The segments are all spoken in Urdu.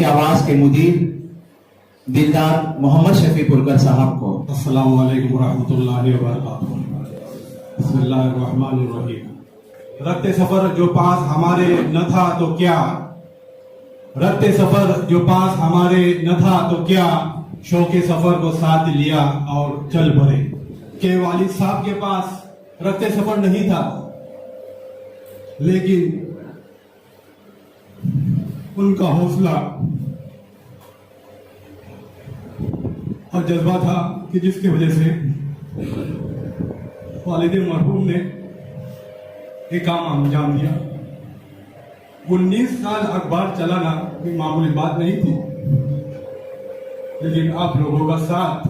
کی آواز کے مدیر دلدار محمد شفیع پرکر صاحب کو۔ السلام علیکم ورحمۃ اللہ وبرکاتہ۔ بسم اللہ الرحمن الرحیم۔ رخت سفر جو پاس ہمارے نہ تھا تو کیا، رخت سفر جو پاس ہمارے نہ تھا تو کیا، شوق سفر کو ساتھ لیا اور چل پڑے۔ کہ والد صاحب کے پاس رخت سفر نہیں تھا، لیکن ان کا حوصلہ اور جذبہ تھا کہ جس کی وجہ سے والد مرحوم نے ایک کام انجام دیا۔ 19 سال اخبار چلانا کوئی معمولی بات نہیں تھی، لیکن آپ لوگوں کا ساتھ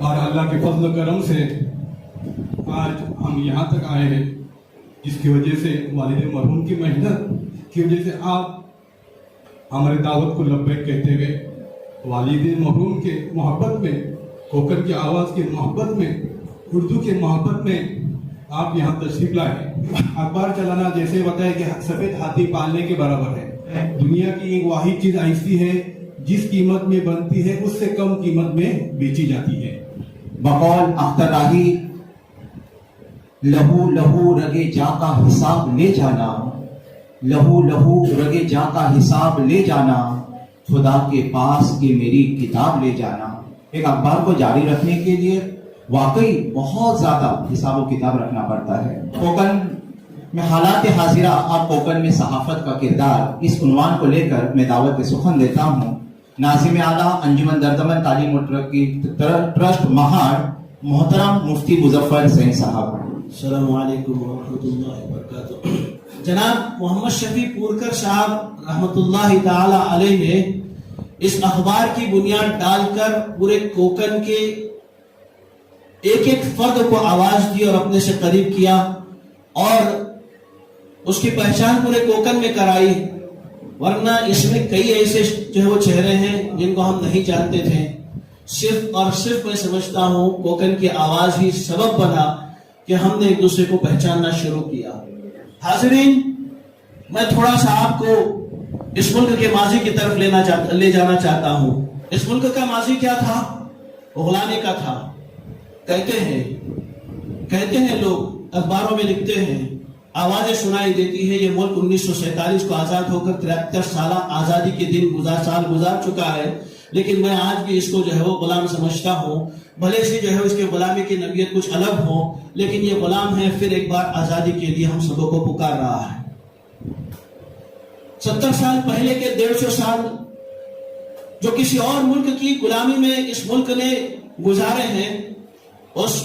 اور اللہ کے فضل و کرم سے آج ہم یہاں تک آئے ہیں، جس کی وجہ سے والد مرحوم کی محنت کی وجہ سے آپ ہمارے دعوت کو لبیک کہتے ہوئے والد مرحوم کے محبت میں، کوکر کی آواز کی محبت میں، اردو کے محبت میں آپ یہاں تشریف لائے۔ اخبار چلانا جیسے بتایا کہ سفید ہاتھی پالنے کے برابر ہے۔ دنیا کی ایک واحد چیز ایسی ہے جس قیمت میں بنتی ہے اس سے کم قیمت میں بیچی جاتی ہے۔ بقول اختر راہی، لہو لہو رگے جا کا حساب لے جانا، لہو لہو رگے جا کا حساب لے جانا، خدا کے پاس یہ میری کتاب لے جانا۔ ایک اخبار کو جاری رکھنے کے لیے واقعی بہت زیادہ حساب و کتاب رکھنا پڑتا ہے۔ کوکن میں حالات حاضرہ اور کوکن میں صحافت کا کردار، اس عنوان کو لے کر میں دعوت سخن دیتا ہوں ناظم اعلیٰ انجمن دردمند تعلیم و ترقی ٹرسٹ مہاڑ محترم مفتی مظفر حسین صاحب۔ السلام علیکم ورحمۃ اللہ وبرکاتہ۔ جناب محمد شفیع پورکر صاحب رحمۃ اللہ تعالی علیہ نے اس اخبار کی بنیاد ڈال کر پورے کوکن کے ایک ایک فرد کو آواز دی اور اپنے سے قریب کیا اور اس کی پہچان پورے کوکن میں کرائی، ورنہ اس میں کئی ایسے جو ہے وہ چہرے ہیں جن کو ہم نہیں جانتے تھے۔ صرف اور صرف میں سمجھتا ہوں کوکن کی آواز ہی سبب بنا کہ ہم نے ایک دوسرے کو پہچاننا شروع کیا۔ حاضرین، میں تھوڑا سا آپ کو اس ملک کے ماضی کی طرف لے جانا چاہتا ہوں۔ اس ملک کا ماضی کیا تھا؟ غلامی کا تھا۔ کہتے ہیں لوگ، اخباروں میں لکھتے ہیں، آوازیں سنائی دیتی ہے، یہ ملک 1947 کو آزاد ہو کر 73 سالہ آزادی کے دن سال گزار چکا ہے، لیکن میں آج بھی اس کو جو ہے وہ غلام سمجھتا ہوں۔ بھلے سے جو ہے اس کے غلامی کی نوعیت کچھ الگ ہو، لیکن یہ غلام ہے، پھر ایک بار آزادی کے لیے ہم سبوں کو پکار رہا ہے۔ 70 سال پہلے کے 150 سال جو کسی اور ملک کی غلامی میں اس ملک نے گزارے ہیں، اس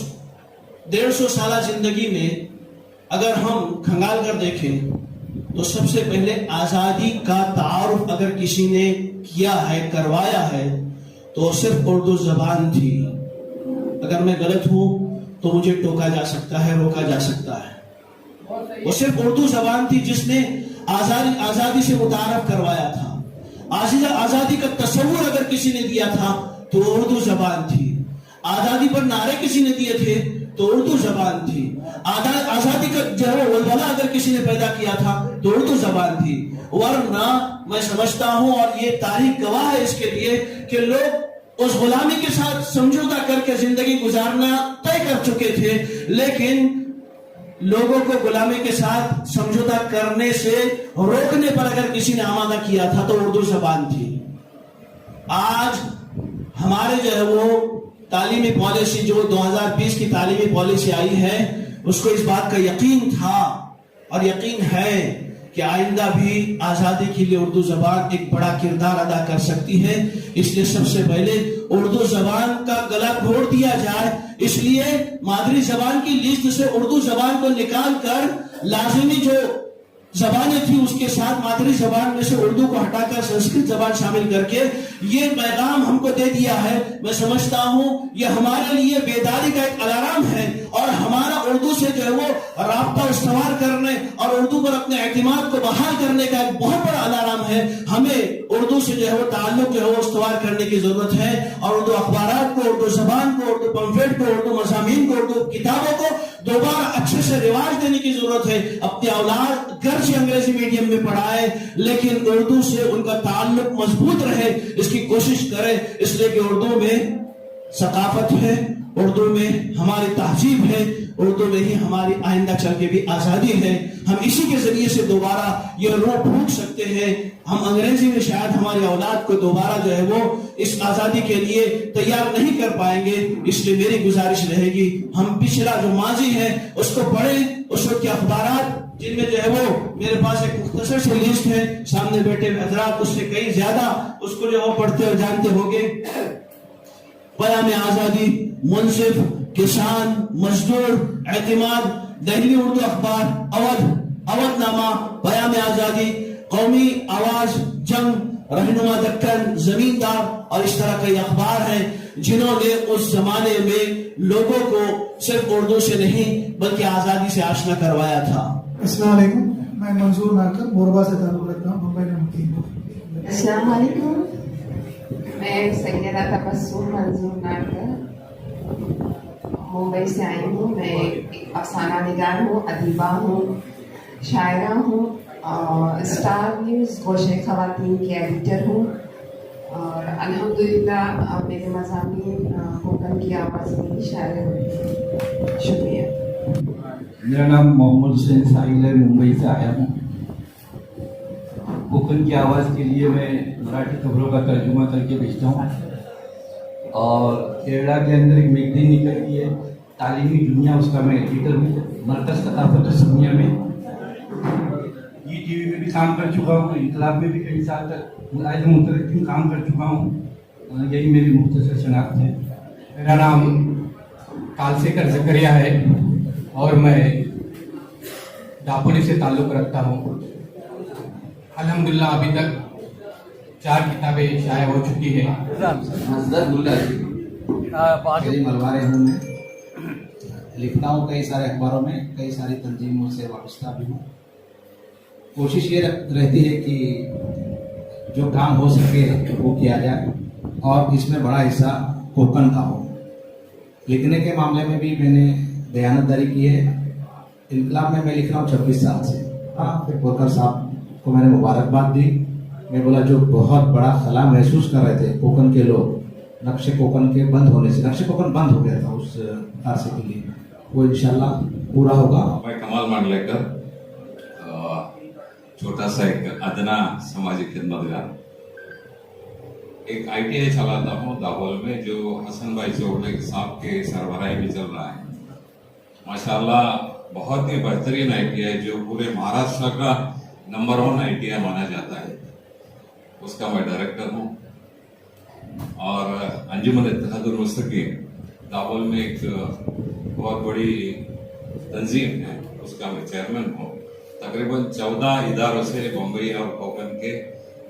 150 سالہ زندگی میں اگر ہم کھنگال کر دیکھیں تو سب سے پہلے آزادی کا تعارف اگر کسی نے کیا ہے، کروایا ہے، تو صرف اردو زبان تھی۔ اگر میں غلط ہوں تو مجھے ٹوکا جا سکتا ہے، روکا جا سکتا ہے۔ وہ صرف اردو زبان تھی جس نے آزادی سے متعارف کروایا تھا۔ آزادی کا تصور اگر کسی نے دیا تھا تو اردو زبان تھی۔ آزادی پر نعرے کسی نے دیے تھے تو اردو زبان تھی۔ آزادی کا جو ہے ولولہ اگر کسی نے پیدا کیا تھا تو اردو زبان تھی۔ ورنہ میں سمجھتا ہوں، اور یہ تاریخ گواہ ہے اس کے لیے، کہ لوگ اس غلامی کے ساتھ سمجھوتا کر کے زندگی گزارنا طے کر چکے تھے، لیکن لوگوں کو غلامی کے ساتھ سمجھوتا کرنے سے روکنے پر اگر کسی نے آمادہ کیا تھا تو اردو زبان تھی۔ آج ہمارے جو ہے وہ تعلیمی پالیسی، جو 2020 کی تعلیمی پالیسی آئی ہے، اس کو اس بات کا یقین تھا اور یقین ہے کہ آئندہ بھی آزادی کے لیے اردو زبان ایک بڑا کردار ادا کر سکتی ہے۔ اس لیے سب سے پہلے اردو زبان کا گلا گھونٹ دیا جائے۔ اس لیے مادری زبان کی لسٹ سے اردو زبان کو نکال کر لازمی جو زبانیں تھی اس کے ساتھ مادری زبان میں سے اردو کو ہٹا کر سنسکرت زبان شامل کر کے یہ پیغام ہم کو دے دیا ہے۔ میں سمجھتا ہوں یہ ہمارے لیے بیداری کا ایک الارم ہے، اور ہمارا اردو سے جو ہے وہ رابطہ استوار کرنے اور اردو پر اپنے اعتماد کو بحال کرنے کا ایک بہت بڑا الارم ہے۔ ہے. ہمیں اردو سے جو ہے وہ تعلق جو ہے وہ استوار کرنے کی ضرورت ہے, اور اردو اخبارات کو, اردو زبان کو, اردو پمفلیٹ کو, اردو مضامین کو, اردو کتابوں کو دوبارہ اچھے سے رواج دینے کی ضرورت ہے. اپنی اولاد گرچہ انگریزی میڈیم میں پڑھائے لیکن اردو سے ان کا تعلق مضبوط رہے, اس کی کوشش کرے, اس لیے کہ اردو میں ثقافت ہے, اردو میں ہماری تہذیب ہے, اردو میں ہی ہماری آئندہ چل کے بھی آزادی ہے. ہم اسی کے ذریعے سے دوبارہ یہ روح پھونک سکتے ہیں. ہم انگریزی میں شاید ہماری اولاد کو دوبارہ جو ہے وہ اس آزادی کے لیے تیار نہیں کر پائیں گے, اس لیے میری گزارش رہے گی ہم پچھلا جو ماضی ہے اس کو پڑھیں. اس وقت کے اخبارات جن میں جو ہے وہ میرے پاس ایک مختصر سی لسٹ ہے, سامنے بیٹھے حضرات اس سے کئی زیادہ اس کو جو ہے وہ پڑھتے اور جانتے ہوں گے. پیام آزادی, منصف, کسان, مزدور, اعتماد, دہلی اردو اخبار, اودھ نامہ, پیام آزادی, قومی آواز, جنگ, رہنما دکن, زمیندار اور اس طرح کئی اخبار ہیں جنہوں نے اس زمانے میں لوگوں کو صرف اردو سے نہیں بلکہ آزادی سے آشنا کروایا تھا. السلام علیکم, میں منظور ناکر موربا سے تعلق رکھتا ہوں, ممبئی میں مقیم ہوں. السلام علیکم, میں سیدہ تبسم منظور ناکر ممبئی سے آئی ہوں. میں ایک افسانہ نگار ہوں, ادیبہ ہوں, شاعرہ ہوں, اور اسٹار نیوز گوشے خواتین کی ایڈیٹر ہوں, اور الحمدللہ میرے مضامین کوکن کی آواز میں ہی شائع ہوتے ہیں. شکریہ. میرا نام محمد حسین ساحل ہے, ممبئی سے آیا ہوں. کوکن کی آواز کے لیے میں مراٹھی خبروں کا ترجمہ کر کے بھیجتا ہوں, اور کیرلا کے اندر ایک میگزین نکلتی ہے تعلیمی دنیا, اس کا میں ایڈیٹر ہوں. مرکز ثقافت سمیہ میں ای ٹی وی میں بھی کام کر چکا ہوں, انقلاب میں بھی کئی سال تک ملازم مترقی کام کر چکا ہوں. یہی میری مختصر شناخت ہے. میرا نام کالسیکر زکریا ہے اور میں داپولی سے تعلق رکھتا ہوں. الحمدللہ ابھی تک 4 کتابیں شائع ہو چکی ہیں. ملوارے ہوں, میں لکھتا ہوں کئی سارے اخباروں میں, کئی ساری تنظیموں سے وابستہ بھی ہوں. کوشش یہ رہتی ہے کہ جو کام ہو سکے وہ کیا جائے, اور اس میں بڑا حصہ کوکن کا ہو. لکھنے کے معاملے میں بھی میں نے دیانتداری کی ہے. انقلاب میں لکھ رہا ہوں 26 سال سے. کوکر صاحب کو میں نے مبارکباد دی. میں بولا جو بہت بڑا خلا محسوس کر رہے تھے کوکن کے لوگ, نقش کوکن کے بند ہونے سے, نقش کوکن بند ہو گیا تھا اس عرصے کے لیے, وہ انشاءاللہ پورا ہوگا. میں کمال مانڈلیکر, چھوٹا سا ایک ادنا سماجی خدمتگار. ایک آئی ٹی آئی چلاتا ہوں داول میں, جو حسن بھائی چوڑے صاحب کے سربراہی میں چل رہا ہے. ماشاءاللہ بہت ہی بہترین آئی ٹی آئی, جو پورے مہاراشٹر کا نمبر 1 آئی ٹی آئی مانا جاتا ہے. اس کا میں ڈائریکٹر ہوں. اور انجمن اتحاد المستقیم داول میں ایک بہت بڑی تنظیم ہے, اس کا میں چیئرمین ہوں. تقریباً 14 اداروں سے, بمبئی اور کوکن کے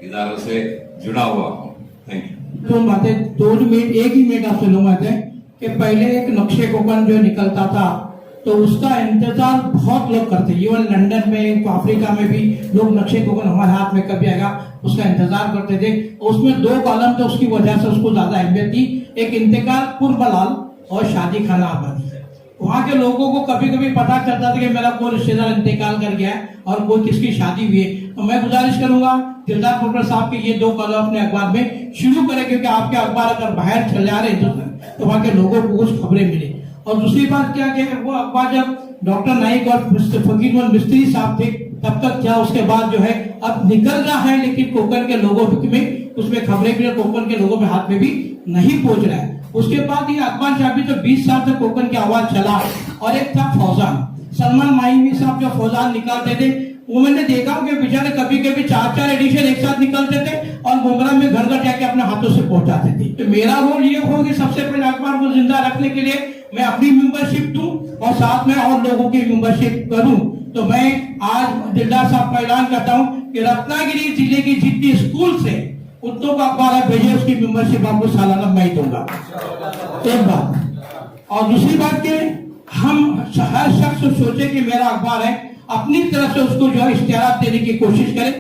اداروں سے جڑا ہوا ہوں. Thank you. دو باتیں, 2 منٹ, ایک ہی منٹ آپ سے لوں گا کہ پہلے ایک نقشے کوکن جو نکلتا تھا تو اس کا انتظار بہت لوگ کرتے. ایون لنڈن میں, افریقہ میں بھی لوگ نقشے کوکن ہمارے ہاتھ میں کبھی آئے گا اس کا انتظار کرتے تھے. اس میں 2 کالم تھے, اس کی وجہ سے اس کو زیادہ اہمیت تھی. ایک انتقال پربلال اور شادی خانہ آبادی. وہاں کے لوگوں کو کبھی کبھی پتا چلتا تھا کہ میرا کوئی رشتے دار انتقال کر گیا ہے اور کوئی کس کی شادی ہوئی ہے. تو میں گزارش کروں گا دلدار کوکر صاحب کے یہ 2 کالم اپنے اخبار میں شروع کریں, کیونکہ آپ کے اخبار اگر باہر چل جا رہے ہیں تو وہاں کے لوگوں کو کچھ خبریں ملے. اور دوسری بات کیا کہ وہ اخبار جب ڈاکٹر نائک اور فقیر محمد مستری صاحب تھے تب تک کیا, اس کے بعد جو ہے اب نکل رہا ہے, لیکن کوکن کے لوگوں میں اس میں خبریں بھی کوکن کے لوگوں میں ہاتھ میں بھی نہیں پہنچ رہا ہے. اس کے بعد یہ اخبار شاپی جو 20 سال تک کوکن کی آواز چلا, اور ایک تھا فوزان, سلمان ماہمی صاحب جو فوزان نکالتے تھے, وہ میں نے دیکھا کہ بیچارے کبھی کبھی 4 ایڈیشن ایک ساتھ نکلتے تھے اور گمراہ میں گھر گھر جا کے اپنے ہاتھوں سے پہنچاتے تھے. تو میرا رول یہ ہو کہ سب سے پہلے اخبار کو زندہ رکھنے کے لیے میں اپنی ممبرشپ دوں اور ساتھ میں اور لوگوں کی ممبرشپ کروں. تو میں آج دلدار صاحب کا اعلان کرتا ہوں کہ رتنا گری ضلع کی جتنی اسکول سے اتوں کا اخبار بھیجے, اس کی ممبرشپ آپ کو سالانہ میں ہی دوں گا. ایک بات. اور دوسری بات کہ ہم ہر شخص سوچے کہ میرا اخبار ہے, اپنی طرف سے اس کو جو ہے اشتہارات دینے کی کوشش کریں.